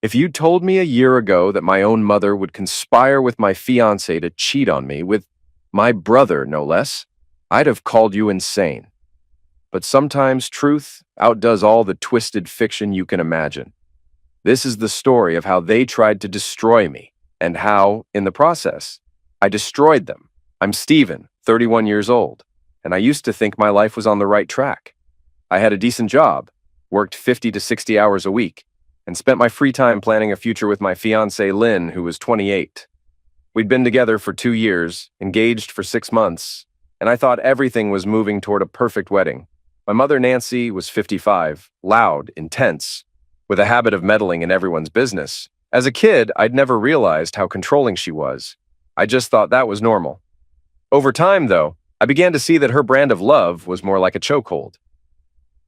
If you told me a year ago that my own mother would conspire with my fiance to cheat on me with my brother, no less, I'd have called you insane. But sometimes truth outdoes all the twisted fiction you can imagine. This is the story of how they tried to destroy me, and how, in the process, I destroyed them. I'm Steven, 31 years old, and I used to think my life was on the right track. I had a decent job, worked 50 to 60 hours a week, and spent my free time planning a future with my fiancée Lynn, who was 28. We'd been together for 2 years, engaged for 6 months, and I thought everything was moving toward a perfect wedding. My mother, Nancy, was 55, loud, intense, with a habit of meddling in everyone's business. As a kid, I'd never realized how controlling she was. I just thought that was normal. Over time, though, I began to see that her brand of love was more like a chokehold.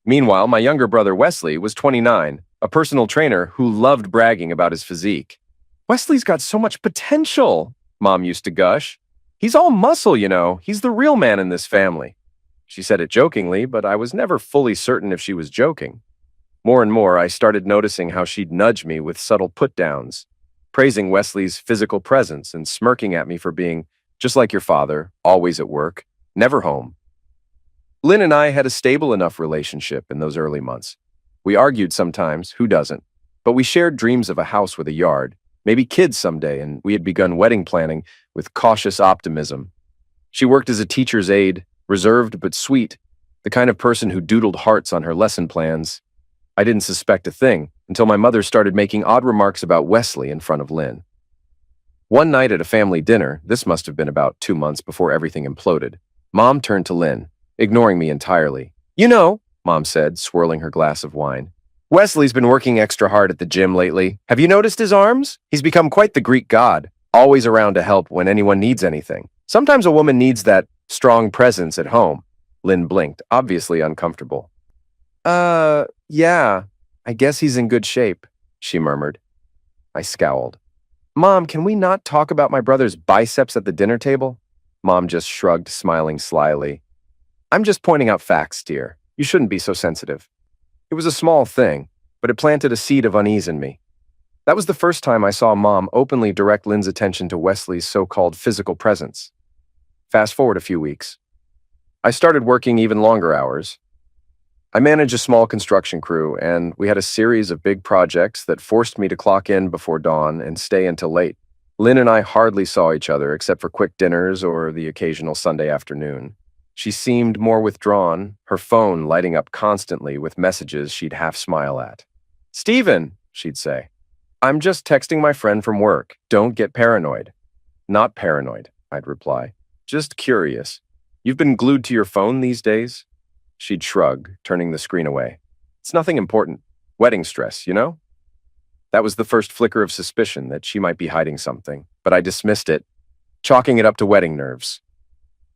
Meanwhile, my younger brother Wesley was 29, a personal trainer who loved bragging about his physique. "Wesley's got so much potential," Mom used to gush. "He's all muscle, you know. He's the real man in this family." She said it jokingly, but I was never fully certain if she was joking. More and more, I started noticing how she'd nudge me with subtle put-downs, praising Wesley's physical presence and smirking at me for being just like your father, always at work, never home. Lynn and I had a stable enough relationship in those early months. We argued sometimes, who doesn't? But we shared dreams of a house with a yard, maybe kids someday, and we had begun wedding planning with cautious optimism. She worked as a teacher's aide, reserved but sweet, the kind of person who doodled hearts on her lesson plans. I didn't suspect a thing until my mother started making odd remarks about Wesley in front of Lynn. One night at a family dinner, this must have been about 2 months before everything imploded, Mom turned to Lynn, ignoring me entirely. "You know," Mom said, swirling her glass of wine, "Wesley's been working extra hard at the gym lately. Have you noticed his arms? He's become quite the Greek god, always around to help when anyone needs anything. Sometimes a woman needs that strong presence at home." Lynn blinked, obviously uncomfortable. Yeah, I guess he's in good shape," she murmured. I scowled. "Mom, can we not talk about my brother's biceps at the dinner table?" Mom just shrugged, smiling slyly. "I'm just pointing out facts, dear. You shouldn't be so sensitive." It was a small thing, but it planted a seed of unease in me. That was the first time I saw Mom openly direct Lynn's attention to Wesley's so-called physical presence. Fast forward a few weeks. I started working even longer hours. I managed a small construction crew, and we had a series of big projects that forced me to clock in before dawn and stay until late. Lynn and I hardly saw each other except for quick dinners or the occasional Sunday afternoon. She seemed more withdrawn, her phone lighting up constantly with messages she'd half smile at. "Steven," she'd say, "I'm just texting my friend from work. Don't get paranoid." "Not paranoid," I'd reply. "Just curious. You've been glued to your phone these days?" She'd shrug, turning the screen away. "It's nothing important. Wedding stress, you know?" That was the first flicker of suspicion that she might be hiding something, but I dismissed it, chalking it up to wedding nerves.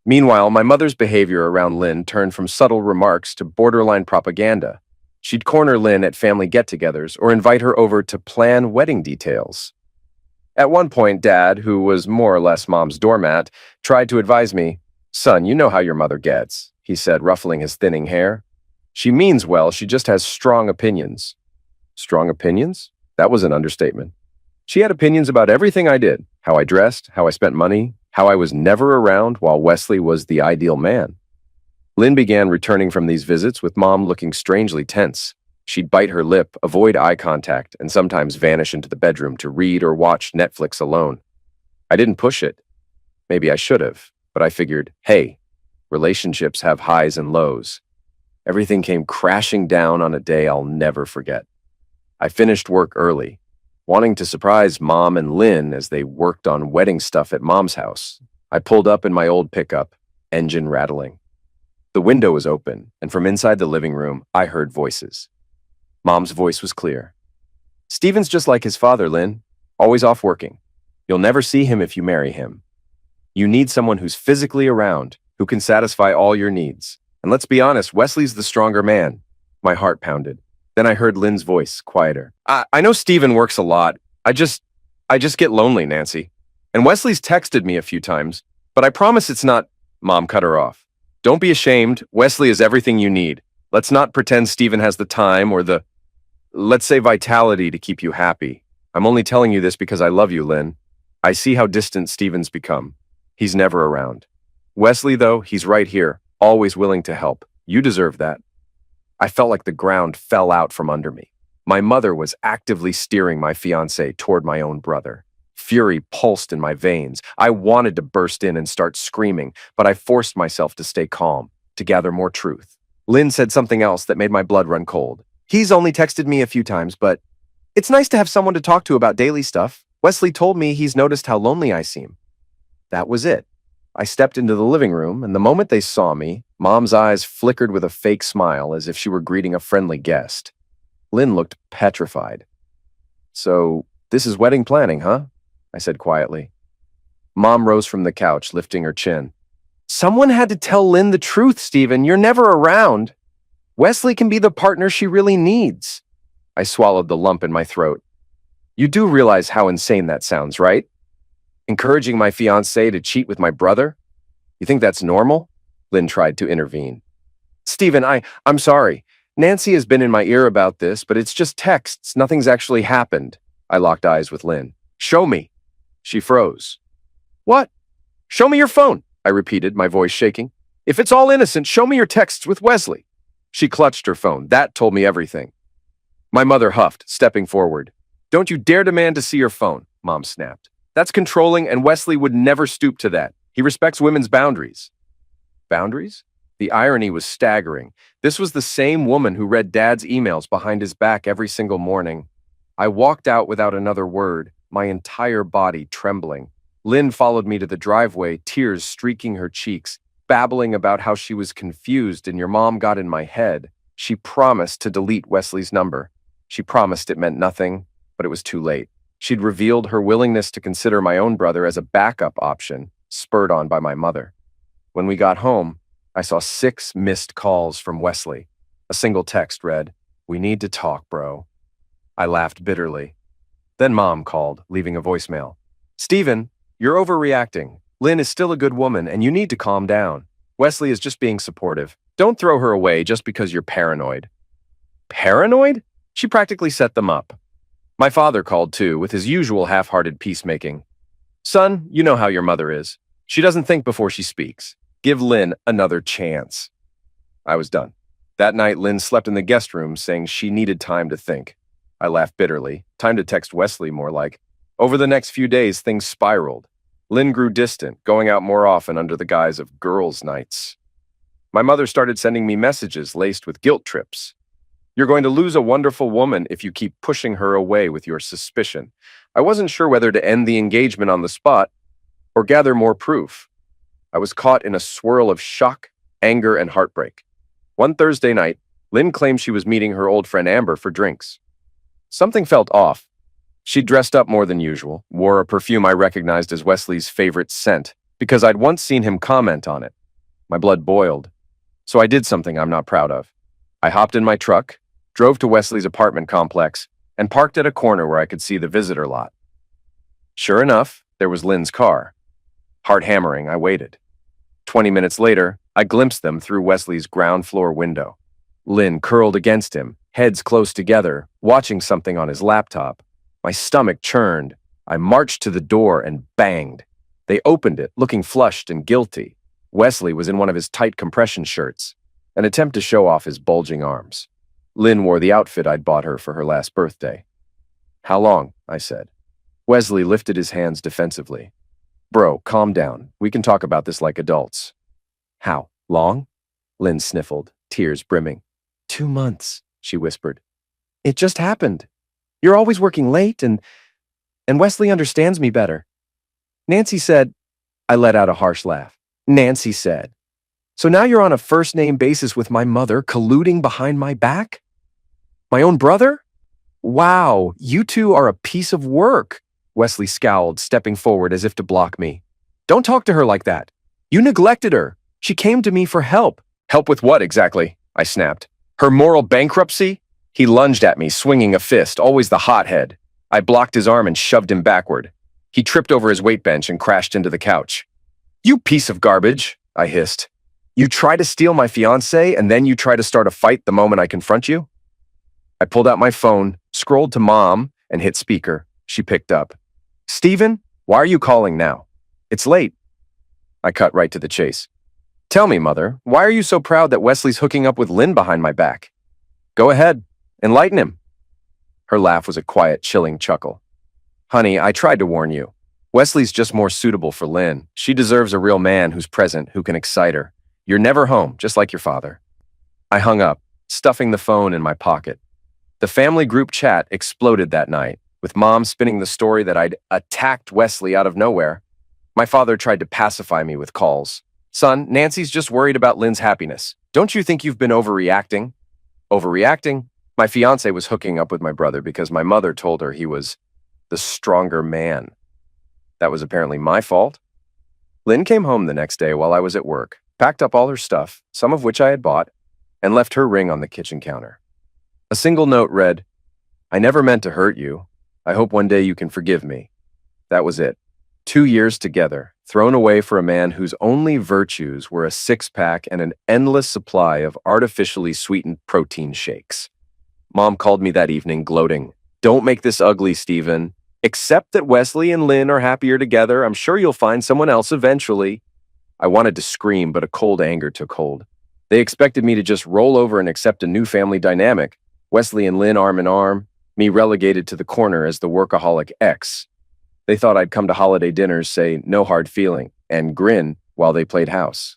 Meanwhile, my mother's behavior around Lynn turned from subtle remarks to borderline propaganda. She'd corner Lynn at family get-togethers or invite her over to plan wedding details. At one point, Dad, who was more or less Mom's doormat, tried to advise me. "Son, you know how your mother gets," he said, ruffling his thinning hair. "She means well, she just has strong opinions." Strong opinions? That was an understatement. She had opinions about everything I did, how I dressed, how I spent money, how I was never around while Wesley was the ideal man. Lynn began returning from these visits with Mom looking strangely tense. She'd bite her lip, avoid eye contact, and sometimes vanish into the bedroom to read or watch Netflix alone. I didn't push it. Maybe I should have, but I figured, hey, relationships have highs and lows. Everything came crashing down on a day I'll never forget. I finished work early, wanting to surprise Mom and Lynn as they worked on wedding stuff at Mom's house. I pulled up in my old pickup, engine rattling. The window was open, and from inside the living room, I heard voices. Mom's voice was clear. "Steven's just like his father, Lynn, always off working. You'll never see him if you marry him. You need someone who's physically around, who can satisfy all your needs. And let's be honest, Wesley's the stronger man." My heart pounded. Then I heard Lynn's voice, quieter. I know Steven works a lot. I just get lonely, Nancy. And Wesley's texted me a few times, but I promise it's not—" Mom cut her off. "Don't be ashamed. Wesley is everything you need. Let's not pretend Steven has the time or the, let's say, vitality to keep you happy." I'm only telling you this because I love you, Lynn. I see how distant Steven's become. He's never around. Wesley, though, he's right here, always willing to help. You deserve that. I felt like the ground fell out from under me. My mother was actively steering my fiancé toward my own brother. Fury pulsed in my veins. I wanted to burst in and start screaming, but I forced myself to stay calm, to gather more truth. Lynn said something else that made my blood run cold. He's only texted me a few times, but it's nice to have someone to talk to about daily stuff. Wesley told me he's noticed how lonely I seem. That was it. I stepped into the living room, and the moment they saw me, Mom's eyes flickered with a fake smile as if she were greeting a friendly guest. Lynn looked petrified. "So, this is wedding planning, huh?" I said quietly. Mom rose from the couch, lifting her chin. "Someone had to tell Lynn the truth, Stephen. You're never around. Wesley can be the partner she really needs." I swallowed the lump in my throat. You do realize how insane that sounds, right? Encouraging my fiancé to cheat with my brother? You think that's normal? Lynn tried to intervene. "Stephen, I'm sorry. Nancy has been in my ear about this, but it's just texts. Nothing's actually happened." I locked eyes with Lynn. "Show me." She froze. "What?" "Show me your phone," I repeated, my voice shaking. "If it's all innocent, show me your texts with Wesley." She clutched her phone. That told me everything. My mother huffed, stepping forward. "Don't you dare demand to see your phone," Mom snapped. "That's controlling, and Wesley would never stoop to that. He respects women's boundaries." Boundaries? The irony was staggering. This was the same woman who read Dad's emails behind his back every single morning. I walked out without another word, my entire body trembling. Lynn followed me to the driveway, tears streaking her cheeks, babbling about how she was confused and your mom got in my head. She promised to delete Wesley's number. She promised it meant nothing, but it was too late. She'd revealed her willingness to consider my own brother as a backup option, spurred on by my mother. When we got home, I saw 6 missed calls from Wesley. A single text read, "We need to talk, bro." I laughed bitterly. Then Mom called, leaving a voicemail. "Stephen, you're overreacting. Lynn is still a good woman, and you need to calm down. Wesley is just being supportive. Don't throw her away just because you're paranoid." Paranoid? She practically set them up. My father called too, with his usual half-hearted peacemaking. "Son, you know how your mother is. She doesn't think before she speaks. Give Lynn another chance." I was done. That night, Lynn slept in the guest room, saying she needed time to think. I laughed bitterly. Time to text Wesley, more like. Over the next few days, things spiraled. Lynn grew distant, going out more often under the guise of girls' nights. My mother started sending me messages laced with guilt trips. "You're going to lose a wonderful woman if you keep pushing her away with your suspicion." I wasn't sure whether to end the engagement on the spot or gather more proof. I was caught in a swirl of shock, anger, and heartbreak. One Thursday night, Lynn claimed she was meeting her old friend Amber for drinks. Something felt off. She dressed up more than usual, wore a perfume I recognized as Wesley's favorite scent, because I'd once seen him comment on it. My blood boiled. So I did something I'm not proud of. I hopped in my truck, drove to Wesley's apartment complex, and parked at a corner where I could see the visitor lot. Sure enough, there was Lynn's car. Heart hammering, I waited. 20 minutes later, I glimpsed them through Wesley's ground floor window. Lynn curled against him, heads close together, watching something on his laptop. My stomach churned. I marched to the door and banged. They opened it, looking flushed and guilty. Wesley was in one of his tight compression shirts, an attempt to show off his bulging arms. Lynn wore the outfit I'd bought her for her last birthday. "How long?" I said. Wesley lifted his hands defensively. "Bro, calm down. We can talk about this like adults." "How long?" Lynn sniffled, tears brimming. 2 months, she whispered. "It just happened. You're always working late, and Wesley understands me better. Nancy said—" I let out a harsh laugh. "Nancy said. So now you're on a first-name basis with my mother, colluding behind my back? My own brother? Wow, you two are a piece of work." Wesley scowled, stepping forward as if to block me. "Don't talk to her like that. You neglected her. She came to me for help." "Help with what, exactly?" I snapped. "Her moral bankruptcy?" He lunged at me, swinging a fist, always the hothead. I blocked his arm and shoved him backward. He tripped over his weight bench and crashed into the couch. "You piece of garbage," I hissed. "You try to steal my fiancé, and then you try to start a fight the moment I confront you?" I pulled out my phone, scrolled to Mom, and hit speaker. She picked up. Stephen, why are you calling now? It's late. I cut right to the chase. Tell me, Mother, why are you so proud that Wesley's hooking up with Lynn behind my back? Go ahead. Enlighten him. Her laugh was a quiet, chilling chuckle. Honey, I tried to warn you. Wesley's just more suitable for Lynn. She deserves a real man who's present, who can excite her. You're never home, just like your father. I hung up, stuffing the phone in my pocket. The family group chat exploded that night, with Mom spinning the story that I'd attacked Wesley out of nowhere. My father tried to pacify me with calls. Son, Nancy's just worried about Lynn's happiness. Don't you think you've been overreacting? Overreacting? My fiancé was hooking up with my brother because my mother told her he was the stronger man. That was apparently my fault. Lynn came home the next day while I was at work, packed up all her stuff, some of which I had bought, and left her ring on the kitchen counter. A single note read, I never meant to hurt you. I hope one day you can forgive me. That was it. 2 years together, thrown away for a man whose only virtues were a six-pack and an endless supply of artificially sweetened protein shakes. Mom called me that evening, gloating. Don't make this ugly, Stephen. Accept that Wesley and Lynn are happier together. I'm sure you'll find someone else eventually. I wanted to scream, but a cold anger took hold. They expected me to just roll over and accept a new family dynamic. Wesley and Lynn arm in arm, me relegated to the corner as the workaholic ex. They thought I'd come to holiday dinners, say no hard feeling, and grin while they played house.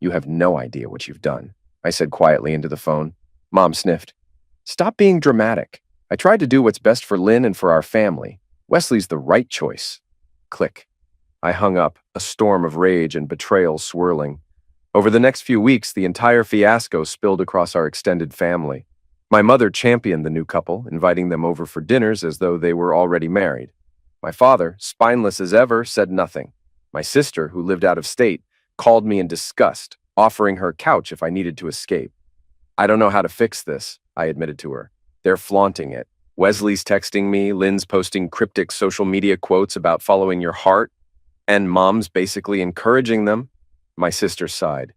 You have no idea what you've done, I said quietly into the phone. Mom sniffed. Stop being dramatic. I tried to do what's best for Lynn and for our family. Wesley's the right choice. Click. I hung up, a storm of rage and betrayal swirling. Over the next few weeks, the entire fiasco spilled across our extended family. My mother championed the new couple, inviting them over for dinners as though they were already married. My father, spineless as ever, said nothing. My sister, who lived out of state, called me in disgust, offering her couch if I needed to escape. I don't know how to fix this, I admitted to her. They're flaunting it. Wesley's texting me, Lynn's posting cryptic social media quotes about following your heart, and Mom's basically encouraging them. My sister sighed.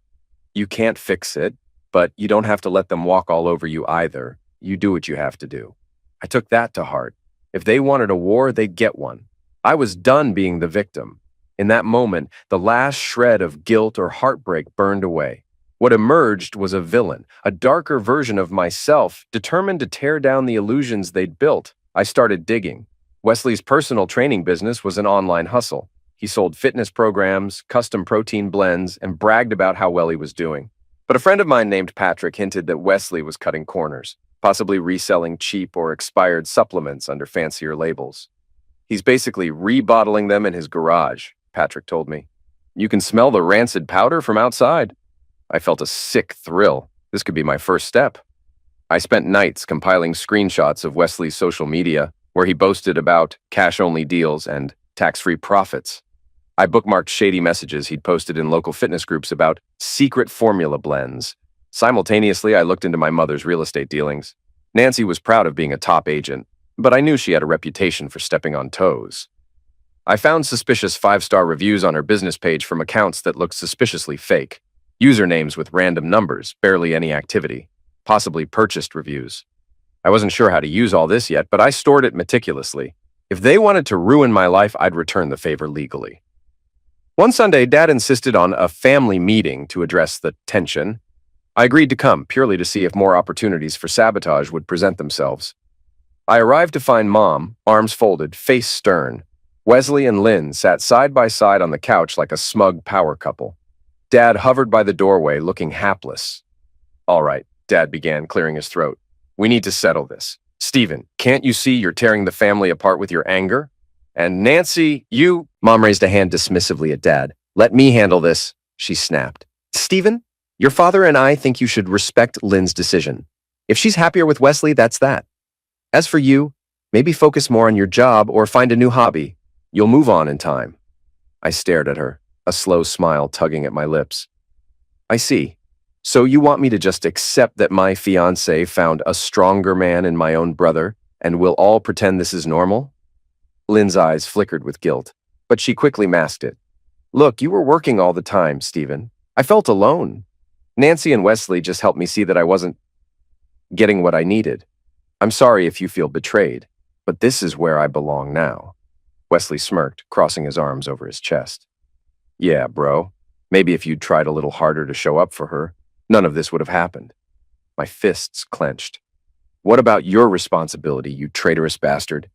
You can't fix it, but you don't have to let them walk all over you either. You do what you have to do. I took that to heart. If they wanted a war, they'd get one. I was done being the victim. In that moment, the last shred of guilt or heartbreak burned away. What emerged was a villain, a darker version of myself, determined to tear down the illusions they'd built. I started digging. Wesley's personal training business was an online hustle. He sold fitness programs, custom protein blends, and bragged about how well he was doing. But a friend of mine named Patrick hinted that Wesley was cutting corners, possibly reselling cheap or expired supplements under fancier labels. He's basically rebottling them in his garage, Patrick told me. You can smell the rancid powder from outside. I felt a sick thrill. This could be my first step. I spent nights compiling screenshots of Wesley's social media, where he boasted about cash-only deals and tax-free profits. I bookmarked shady messages he'd posted in local fitness groups about secret formula blends. Simultaneously, I looked into my mother's real estate dealings. Nancy was proud of being a top agent, but I knew she had a reputation for stepping on toes. I found suspicious 5-star reviews on her business page from accounts that looked suspiciously fake. Usernames with random numbers, barely any activity. Possibly purchased reviews. I wasn't sure how to use all this yet, but I stored it meticulously. If they wanted to ruin my life, I'd return the favor legally. One Sunday, Dad insisted on a family meeting to address the tension. I agreed to come, purely to see if more opportunities for sabotage would present themselves. I arrived to find Mom, arms folded, face stern. Wesley and Lynn sat side by side on the couch like a smug power couple. Dad hovered by the doorway, looking hapless. All right, Dad began, clearing his throat. We need to settle this. Stephen, can't you see you're tearing the family apart with your anger? And Nancy, you— Mom raised a hand dismissively at Dad. Let me handle this, she snapped. Stephen, your father and I think you should respect Lynn's decision. If she's happier with Wesley, that's that. As for you, maybe focus more on your job or find a new hobby. You'll move on in time. I stared at her, a slow smile tugging at my lips. I see. So you want me to just accept that my fiancé found a stronger man in my own brother, and we'll all pretend this is normal? Lynn's eyes flickered with guilt, but she quickly masked it. Look, you were working all the time, Stephen. I felt alone. Nancy and Wesley just helped me see that I wasn't getting what I needed. I'm sorry if you feel betrayed. But this is where I belong now. Wesley smirked, crossing his arms over his chest. Yeah, bro. Maybe if you'd tried a little harder to show up for her, none of this would have happened. My fists clenched. What about your responsibility, you traitorous bastard?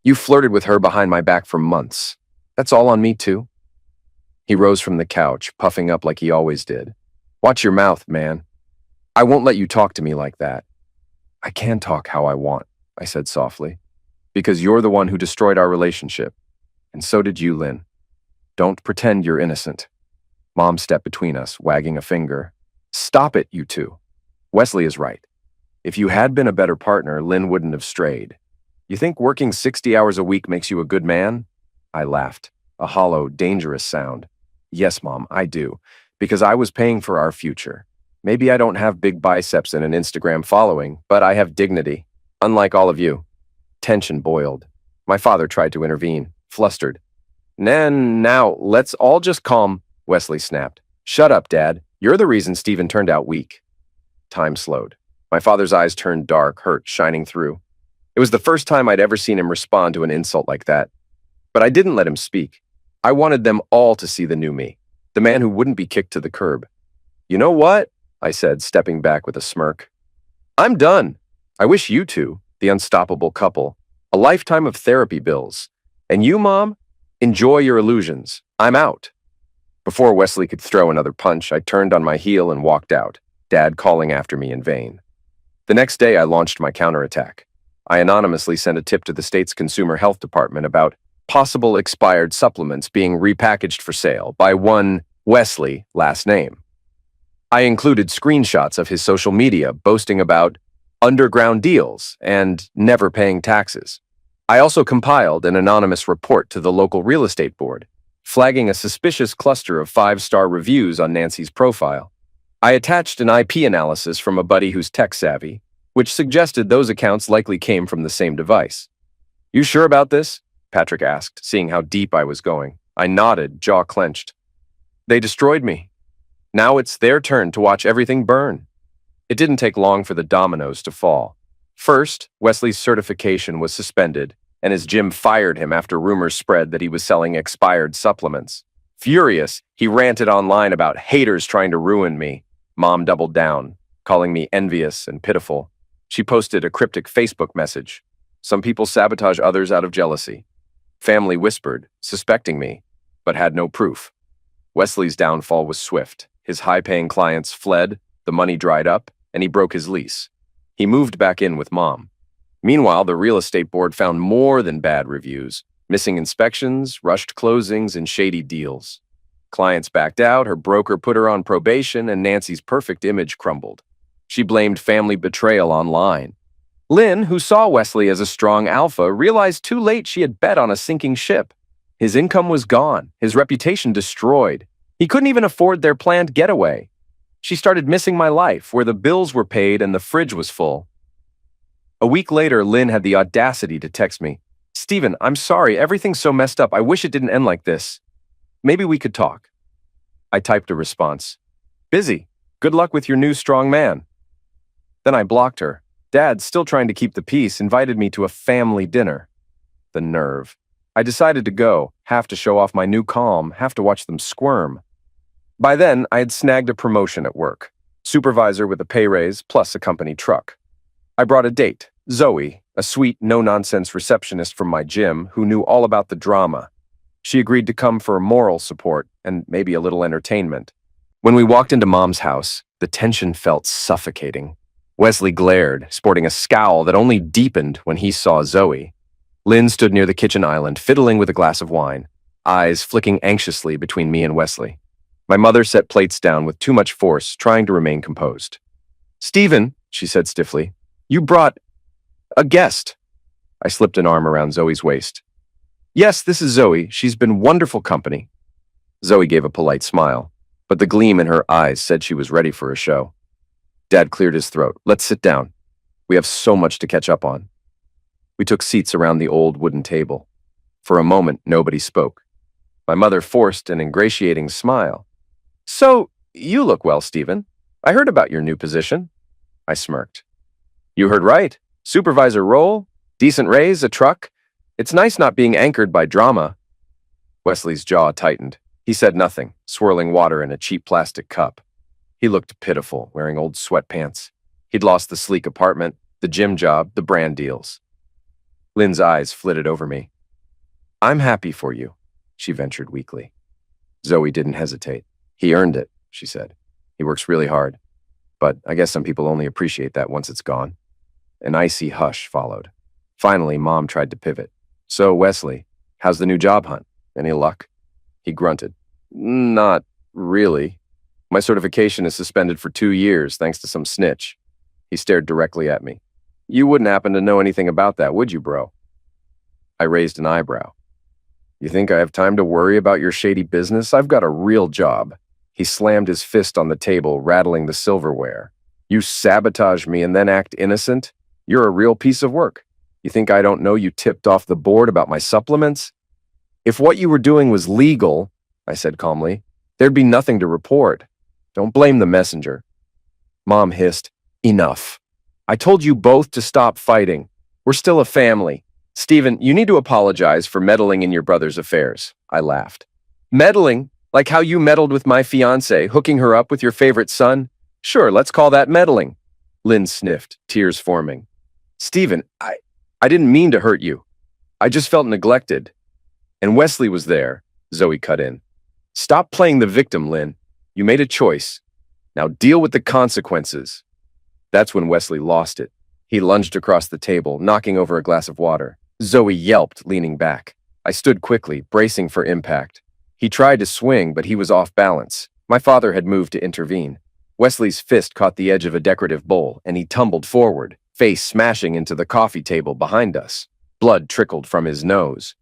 You flirted with her behind my back for months. That's all on me, too. He rose from the couch, puffing up like he always did. Watch your mouth, man. I won't let you talk to me like that. I can talk how I want, I said softly, because you're the one who destroyed our relationship. And so did you, Lynn. Don't pretend you're innocent. Mom stepped between us, wagging a finger. Stop it, you two. Wesley is right. If you had been a better partner, Lynn wouldn't have strayed. You think working 60 hours a week makes you a good man? I laughed, a hollow, dangerous sound. Yes, Mom, I do, because I was paying for our future. Maybe I don't have big biceps and an Instagram following, but I have dignity, unlike all of you. Tension boiled. My father tried to intervene, flustered. Now, let's all just calm, Wesley snapped. Shut up, Dad. You're the reason Stephen turned out weak. Time slowed. My father's eyes turned dark, hurt shining through. It was the first time I'd ever seen him respond to an insult like that. But I didn't let him speak. I wanted them all to see the new me, the man who wouldn't be kicked to the curb. You know what? I said, stepping back with a smirk. I'm done. I wish you two, the unstoppable couple, a lifetime of therapy bills. And you, Mom, enjoy your illusions. I'm out. Before Wesley could throw another punch, I turned on my heel and walked out, Dad calling after me in vain. The next day, I launched my counterattack. I anonymously sent a tip to the state's Consumer Health Department about possible expired supplements being repackaged for sale by one Wesley last name. I included screenshots of his social media boasting about underground deals and never paying taxes. I also compiled an anonymous report to the local real estate board, flagging a suspicious cluster of 5-star reviews on Nancy's profile. I attached an IP analysis from a buddy who's tech-savvy, which suggested those accounts likely came from the same device. You sure about this? Patrick asked, seeing how deep I was going. I nodded, jaw clenched. They destroyed me. Now it's their turn to watch everything burn. It didn't take long for the dominoes to fall. First, Wesley's certification was suspended, and his gym fired him after rumors spread that he was selling expired supplements. Furious, he ranted online about haters trying to ruin me. Mom doubled down, calling me envious and pitiful. She posted a cryptic Facebook message. Some people sabotage others out of jealousy. Family whispered, suspecting me, but had no proof. Wesley's downfall was swift. His high-paying clients fled, the money dried up, and he broke his lease. He moved back in with Mom. Meanwhile, the real estate board found more than bad reviews, missing inspections, rushed closings, and shady deals. Clients backed out, her broker put her on probation, and Nancy's perfect image crumbled. She blamed family betrayal online. Lynn, who saw Wesley as a strong alpha, realized too late she had bet on a sinking ship. His income was gone, his reputation destroyed. He couldn't even afford their planned getaway. She started missing my life, where the bills were paid and the fridge was full. A week later, Lynn had the audacity to text me. Stephen, I'm sorry, everything's so messed up. I wish it didn't end like this. Maybe we could talk. I typed a response. Busy. Good luck with your new strong man. Then I blocked her. Dad, still trying to keep the peace, invited me to a family dinner. The nerve. I decided to go, half to show off my new calm, half to watch them squirm. By then, I had snagged a promotion at work. Supervisor with a pay raise plus a company truck. I brought a date, Zoe, a sweet, no-nonsense receptionist from my gym who knew all about the drama. She agreed to come for moral support and maybe a little entertainment. When we walked into Mom's house, the tension felt suffocating. Wesley glared, sporting a scowl that only deepened when he saw Zoe. Lynn stood near the kitchen island, fiddling with a glass of wine, eyes flicking anxiously between me and Wesley. My mother set plates down with too much force, trying to remain composed. Stephen, she said stiffly, you brought a guest. I slipped an arm around Zoe's waist. Yes, this is Zoe. She's been wonderful company. Zoe gave a polite smile, but the gleam in her eyes said she was ready for a show. Dad cleared his throat. Let's sit down. We have so much to catch up on. We took seats around the old wooden table. For a moment, nobody spoke. My mother forced an ingratiating smile. So, you look well, Stephen. I heard about your new position. I smirked. You heard right. Supervisor role? Decent raise, a truck? It's nice not being anchored by drama. Wesley's jaw tightened. He said nothing, swirling water in a cheap plastic cup. He looked pitiful, wearing old sweatpants. He'd lost the sleek apartment, the gym job, the brand deals. Lynn's eyes flitted over me. I'm happy for you, she ventured weakly. Zoe didn't hesitate. He earned it, she said. He works really hard. But I guess some people only appreciate that once it's gone. An icy hush followed. Finally, Mom tried to pivot. So, Wesley, how's the new job hunt? Any luck? He grunted. Not really. My certification is suspended for 2 years thanks to some snitch. He stared directly at me. You wouldn't happen to know anything about that, would you, bro? I raised an eyebrow. You think I have time to worry about your shady business? I've got a real job. He slammed his fist on the table, rattling the silverware. You sabotage me and then act innocent? You're a real piece of work. You think I don't know you tipped off the board about my supplements? If what you were doing was legal, I said calmly, there'd be nothing to report. Don't blame the messenger. Mom hissed, Enough. I told you both to stop fighting. We're still a family. Stephen, you need to apologize for meddling in your brother's affairs. I laughed. Meddling? Like how you meddled with my fiancée, hooking her up with your favorite son? Sure, let's call that meddling. Lynn sniffed, tears forming. Stephen, I didn't mean to hurt you. I just felt neglected. And Wesley was there, Zoe cut in. Stop playing the victim, Lynn. You made a choice. Now deal with the consequences. That's when Wesley lost it. He lunged across the table, knocking over a glass of water. Zoe yelped, leaning back. I stood quickly, bracing for impact. He tried to swing, but he was off balance. My father had moved to intervene. Wesley's fist caught the edge of a decorative bowl, and he tumbled forward, face smashing into the coffee table behind us. Blood trickled from his nose.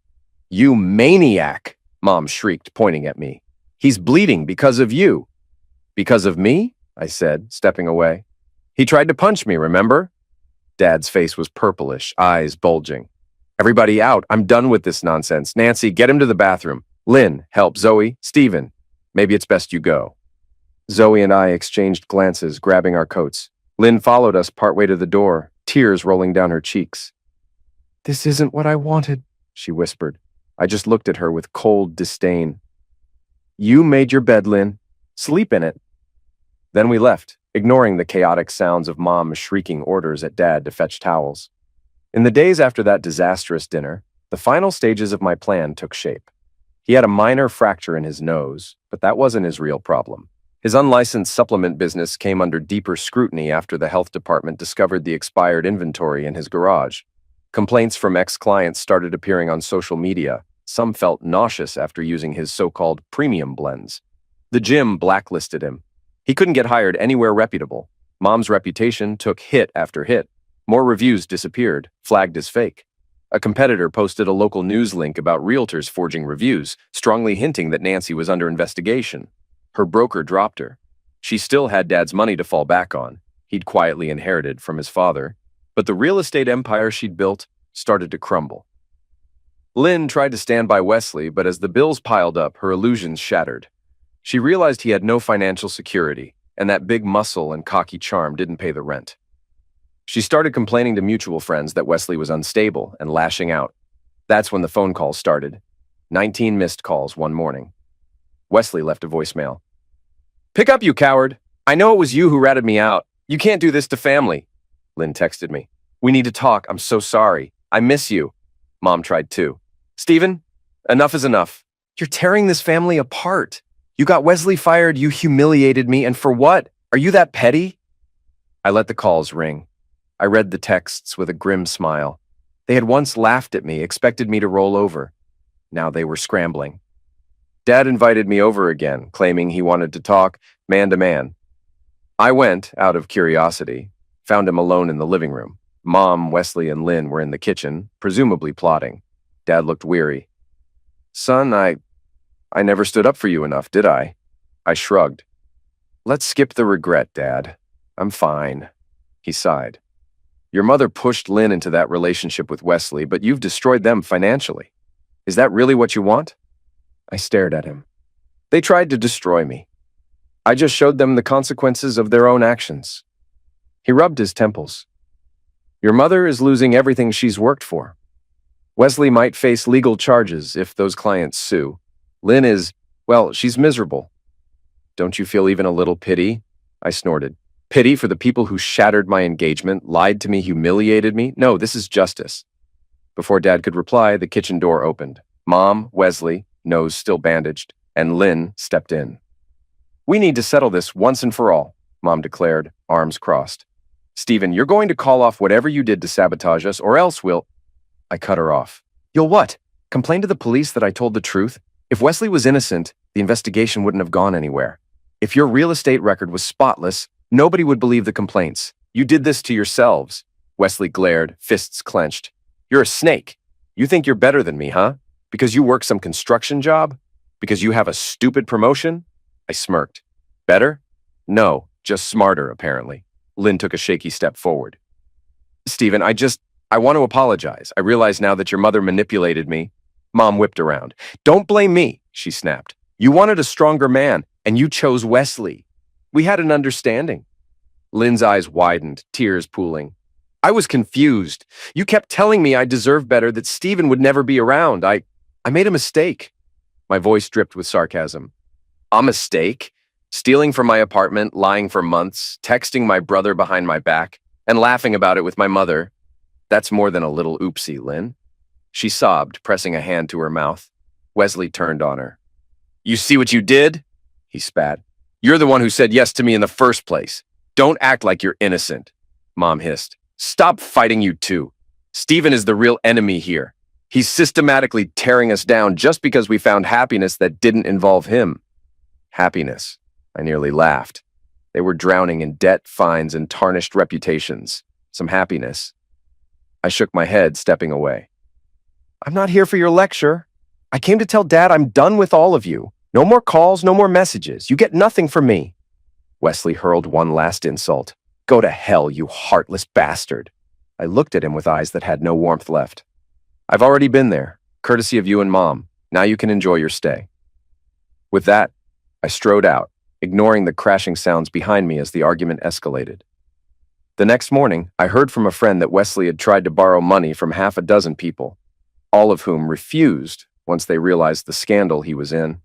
You maniac! Mom shrieked, pointing at me. He's bleeding because of you. Because of me? I said, stepping away. He tried to punch me, remember? Dad's face was purplish, eyes bulging. Everybody out. I'm done with this nonsense. Nancy, get him to the bathroom. Lynn, help Zoe. Stephen, maybe it's best you go. Zoe and I exchanged glances, grabbing our coats. Lynn followed us partway to the door, tears rolling down her cheeks. This isn't what I wanted, she whispered. I just looked at her with cold disdain. You made your bed, Lynn. Sleep in it. Then we left, ignoring the chaotic sounds of Mom shrieking orders at Dad to fetch towels. In the days after that disastrous dinner, the final stages of my plan took shape. He had a minor fracture in his nose, but that wasn't his real problem. His unlicensed supplement business came under deeper scrutiny after the health department discovered the expired inventory in his garage. Complaints from ex-clients started appearing on social media. Some felt nauseous after using his so-called premium blends. The gym blacklisted him. He couldn't get hired anywhere reputable. Mom's reputation took hit after hit. More reviews disappeared, flagged as fake. A competitor posted a local news link about realtors forging reviews, strongly hinting that Nancy was under investigation. Her broker dropped her. She still had Dad's money to fall back on. He'd quietly inherited from his father. But the real estate empire she'd built started to crumble. Lynn tried to stand by Wesley, but as the bills piled up, her illusions shattered. She realized he had no financial security, and that big muscle and cocky charm didn't pay the rent. She started complaining to mutual friends that Wesley was unstable and lashing out. That's when the phone calls started. 19 missed calls one morning. Wesley left a voicemail. Pick up, you coward. I know it was you who ratted me out. You can't do this to family. Lynn texted me. We need to talk. I'm so sorry. I miss you. Mom tried too. Stephen, enough is enough. You're tearing this family apart. You got Wesley fired, you humiliated me, and for what? Are you that petty? I let the calls ring. I read the texts with a grim smile. They had once laughed at me, expected me to roll over. Now they were scrambling. Dad invited me over again, claiming he wanted to talk man to man. I went, out of curiosity, found him alone in the living room. Mom, Wesley, and Lynn were in the kitchen, presumably plotting. Dad looked weary. Son, I never stood up for you enough, did I? I shrugged. Let's skip the regret, Dad. I'm fine. He sighed. Your mother pushed Lynn into that relationship with Wesley, but you've destroyed them financially. Is that really what you want? I stared at him. They tried to destroy me. I just showed them the consequences of their own actions. He rubbed his temples. Your mother is losing everything she's worked for. Wesley might face legal charges if those clients sue. Lynn is, well, she's miserable. Don't you feel even a little pity? I snorted. Pity for the people who shattered my engagement, lied to me, humiliated me? No, this is justice. Before Dad could reply, the kitchen door opened. Mom, Wesley, nose still bandaged, and Lynn stepped in. We need to settle this once and for all, Mom declared, arms crossed. Stephen, you're going to call off whatever you did to sabotage us, or else we'll... I cut her off. You'll what? Complain to the police that I told the truth? If Wesley was innocent, the investigation wouldn't have gone anywhere. If your real estate record was spotless, nobody would believe the complaints. You did this to yourselves. Wesley glared, fists clenched. You're a snake. You think you're better than me, huh? Because you work some construction job? Because you have a stupid promotion? I smirked. Better? No, just smarter, apparently. Lynn took a shaky step forward. Stephen, I want to apologize. I realize now that your mother manipulated me. Mom whipped around. Don't blame me, she snapped. You wanted a stronger man, and you chose Wesley. We had an understanding. Lynn's eyes widened, tears pooling. I was confused. You kept telling me I deserved better, that Stephen would never be around. I made a mistake. My voice dripped with sarcasm. A mistake? Stealing from my apartment, lying for months, texting my brother behind my back, and laughing about it with my mother. That's more than a little oopsie, Lynn. She sobbed, pressing a hand to her mouth. Wesley turned on her. You see what you did? He spat. You're the one who said yes to me in the first place. Don't act like you're innocent. Mom hissed. Stop fighting, you two. Stephen is the real enemy here. He's systematically tearing us down just because we found happiness that didn't involve him. Happiness. I nearly laughed. They were drowning in debt, fines, and tarnished reputations. Some happiness. I shook my head, stepping away. I'm not here for your lecture. I came to tell Dad I'm done with all of you. No more calls, no more messages. You get nothing from me. Wesley hurled one last insult. Go to hell, you heartless bastard. I looked at him with eyes that had no warmth left. I've already been there, courtesy of you and Mom. Now you can enjoy your stay. With that, I strode out, ignoring the crashing sounds behind me as the argument escalated. The next morning, I heard from a friend that Wesley had tried to borrow money from half a dozen people, all of whom refused once they realized the scandal he was in.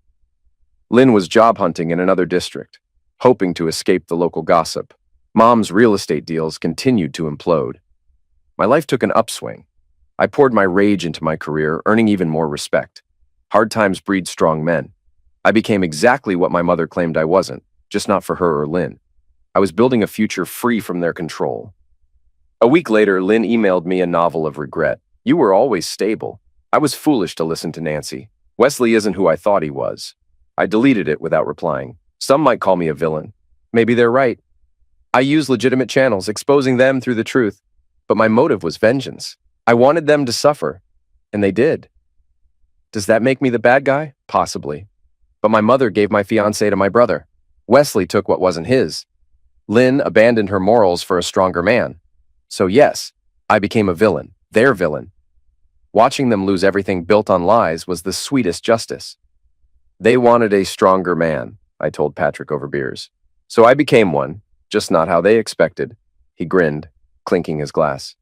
Lynn was job hunting in another district, hoping to escape the local gossip. Mom's real estate deals continued to implode. My life took an upswing. I poured my rage into my career, earning even more respect. Hard times breed strong men. I became exactly what my mother claimed I wasn't, just not for her or Lynn. I was building a future free from their control. A week later, Lynn emailed me a novel of regret. You were always stable. I was foolish to listen to Nancy. Wesley isn't who I thought he was. I deleted it without replying. Some might call me a villain. Maybe they're right. I used legitimate channels, exposing them through the truth. But my motive was vengeance. I wanted them to suffer, and they did. Does that make me the bad guy? Possibly. But my mother gave my fiancé to my brother. Wesley took what wasn't his. Lynn abandoned her morals for a stronger man. So yes, I became a villain, their villain. Watching them lose everything built on lies was the sweetest justice. They wanted a stronger man, I told Patrick over beers. So I became one, just not how they expected. He grinned, clinking his glass.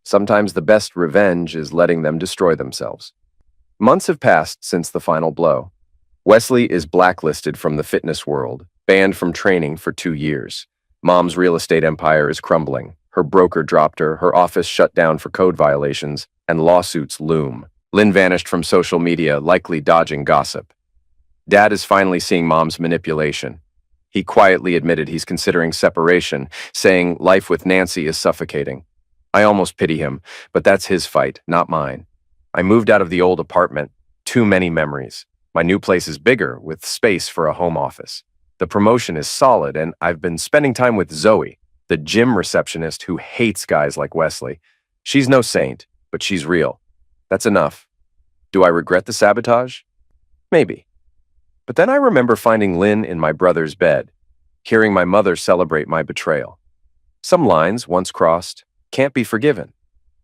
Sometimes the best revenge is letting them destroy themselves. Months have passed since the final blow. Wesley is blacklisted from the fitness world, banned from training for 2 years. Mom's real estate empire is crumbling. Her broker dropped her, her office shut down for code violations, and lawsuits loom. Lynn vanished from social media, likely dodging gossip. Dad is finally seeing Mom's manipulation. He quietly admitted he's considering separation, saying life with Nancy is suffocating. I almost pity him, but that's his fight, not mine. I moved out of the old apartment. Too many memories. My new place is bigger, with space for a home office. The promotion is solid, and I've been spending time with Zoe, the gym receptionist who hates guys like Wesley. She's no saint, but she's real. That's enough. Do I regret the sabotage? Maybe. But then I remember finding Lynn in my brother's bed, hearing my mother celebrate my betrayal. Some lines, once crossed, can't be forgiven.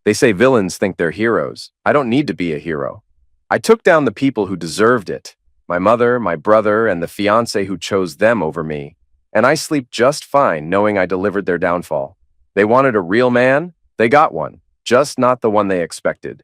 They say villains think they're heroes. I don't need to be a hero. I took down the people who deserved it. My mother, my brother, and the fiancé who chose them over me. And I sleep just fine knowing I delivered their downfall. They wanted a real man, They got one, just not the one they expected.